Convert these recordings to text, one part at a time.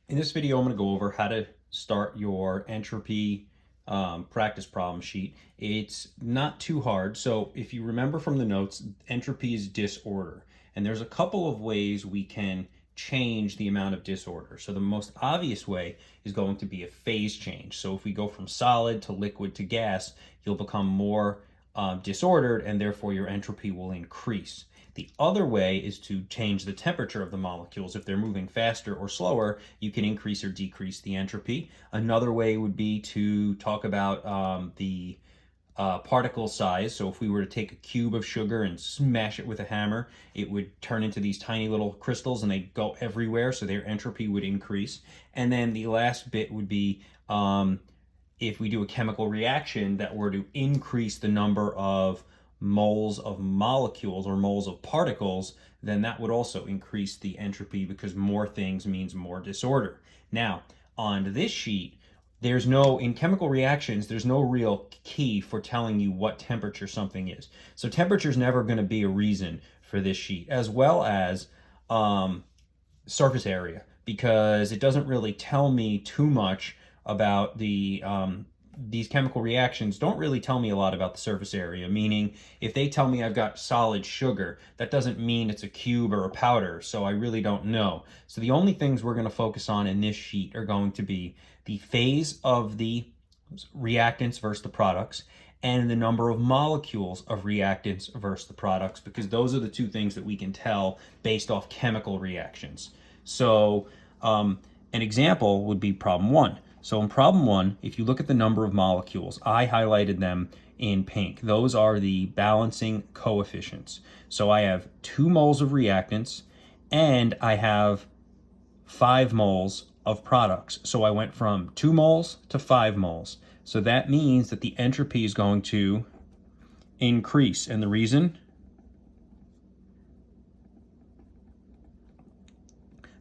In this video, I'm going to go over how to start your entropy practice problem sheet. It's not too hard. So if you remember from the notes, entropy is disorder. And there's a couple of ways we can change the amount of disorder. So the most obvious way is going to be a phase change. So if we go from solid to liquid to gas, you'll become more disordered, and therefore your entropy will increase. The other way is to change the temperature of the molecules. If they're moving faster or slower, you can increase or decrease the entropy. Another way would be to talk about the particle size. So if we were to take a cube of sugar and smash it with a hammer, it would turn into these tiny little crystals and they'd go everywhere, so their entropy would increase. And then the last bit would be if we do a chemical reaction that were to increase the number of moles of molecules or moles of particles, then that would also increase the entropy, because more things means more disorder. Now, on this sheet, in chemical reactions, there's no real key for telling you what temperature something is. So temperature is never going to be a reason for this sheet, as well as surface area, because it doesn't really tell me too much about these chemical reactions don't really tell me a lot about the surface area, meaning if they tell me I've got solid sugar, that doesn't mean it's a cube or a powder, so I really don't know. So the only things we're going to focus on in this sheet are going to be the phase of the reactants versus the products, and the number of molecules of reactants versus the products, because those are the two things that we can tell based off chemical reactions. So an example would be problem 1. So in problem 1, if you look at the number of molecules, I highlighted them in pink. Those are the balancing coefficients. So I have 2 moles of reactants and I have 5 moles of products. So I went from 2 moles to 5 moles. So that means that the entropy is going to increase. And the reason?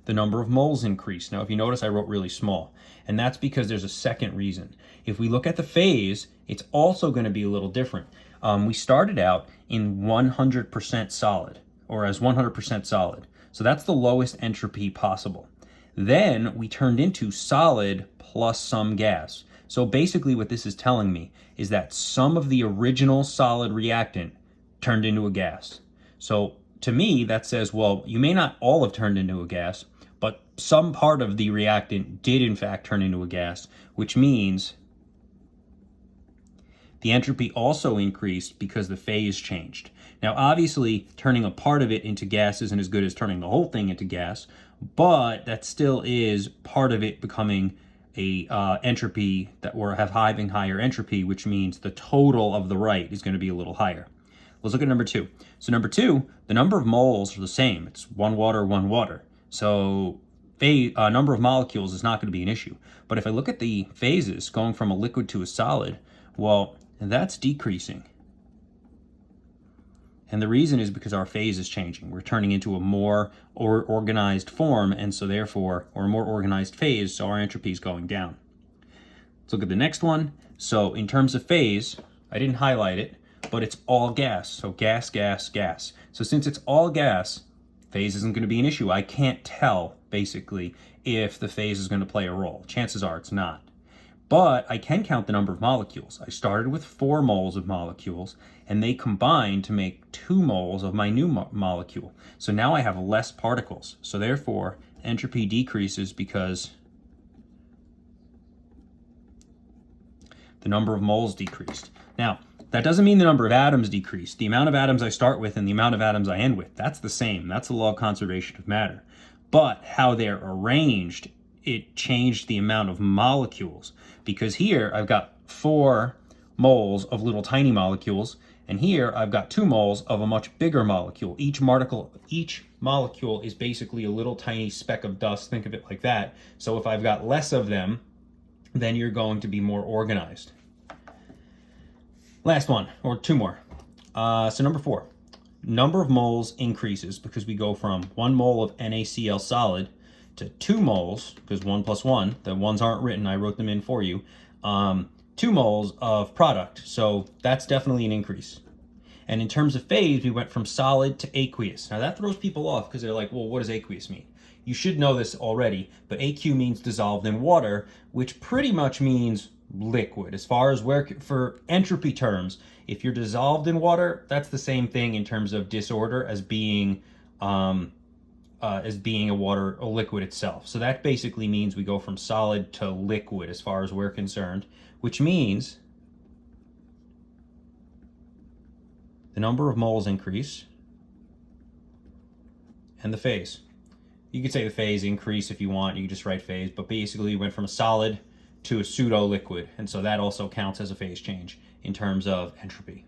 The number of moles increase. Now, if you notice, I wrote really small, and that's because there's a second reason. If we look at the phase, it's also going to be a little different. We started out in 100% solid, or as 100% solid. So that's the lowest entropy possible. Then we turned into solid plus some gas. So basically what this is telling me is that some of the original solid reactant turned into a gas. So to me, that says, well, you may not all have turned into a gas, but some part of the reactant did in fact turn into a gas, which means the entropy also increased because the phase changed. Now, obviously, turning a part of it into gas isn't as good as turning the whole thing into gas, but that still is part of it becoming a entropy that will have having higher entropy, which means the total of the right is going to be a little higher. Let's look at number 2. So number 2, the number of moles are the same. It's 1 water, 1 water. So number of molecules is not going to be an issue. But if I look at the phases going from a liquid to a solid, well, that's decreasing. And the reason is because our phase is changing. We're turning into a more organized form, and so therefore, or a more organized phase, so our entropy is going down. Let's look at the next one. So in terms of phase, I didn't highlight it, but it's all gas. So gas, gas, gas. So since it's all gas, phase isn't going to be an issue. I can't tell, basically, if the phase is going to play a role. Chances are it's not. But I can count the number of molecules. I started with 4 moles of molecules, and they combined to make 2 moles of my new molecule. So now I have less particles. So therefore, entropy decreases because the number of moles decreased. Now, that doesn't mean the number of atoms decreased. The amount of atoms I start with and the amount of atoms I end with, that's the same. That's the law of conservation of matter. But how they're arranged, it changed the amount of molecules. Because here I've got 4 moles of little tiny molecules, and here I've got 2 moles of a much bigger molecule. Each molecule is basically a little tiny speck of dust. Think of it like that. So if I've got less of them, then you're going to be more organized. Last one, or 2 more. So number 4, number of moles increases because we go from 1 mole of NaCl solid to 2 moles, because 1 plus 1, the ones aren't written, I wrote them in for you, 2 moles of product. So that's definitely an increase. And in terms of phase, we went from solid to aqueous. Now that throws people off because they're like, well, what does aqueous mean? You should know this already, but AQ means dissolved in water, which pretty much means liquid. As far as where, for entropy terms, if you're dissolved in water, that's the same thing in terms of disorder as being a liquid itself. So that basically means we go from solid to liquid as far as we're concerned, which means the number of moles increase and the phase. You could say the phase increase if you want, you can just write phase, but basically you went from a solid to a pseudo-liquid, and so that also counts as a phase change in terms of entropy.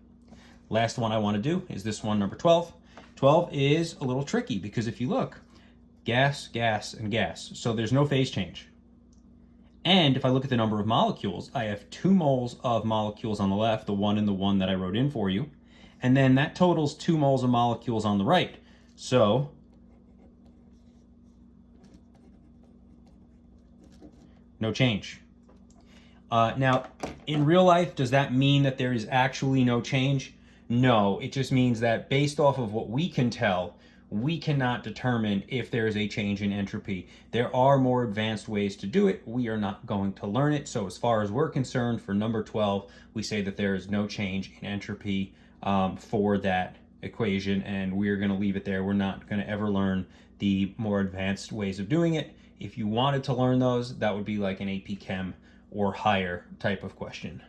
Last one I want to do is this one, number 12. 12 is a little tricky because if you look, gas, gas, and gas, so there's no phase change. And if I look at the number of molecules, I have 2 moles of molecules on the left, the 1 and the 1 that I wrote in for you, and then that totals 2 moles of molecules on the right. So no change. Now, in real life, does that mean that there is actually no change? No, it just means that based off of what we can tell, we cannot determine if there is a change in entropy. There are more advanced ways to do it. We are not going to learn it. So as far as we're concerned, for number 12, we say that there is no change in entropy for that equation, and we're going to leave it there. We're not going to ever learn the more advanced ways of doing it. If you wanted to learn those, that would be like an AP Chem or higher type of question.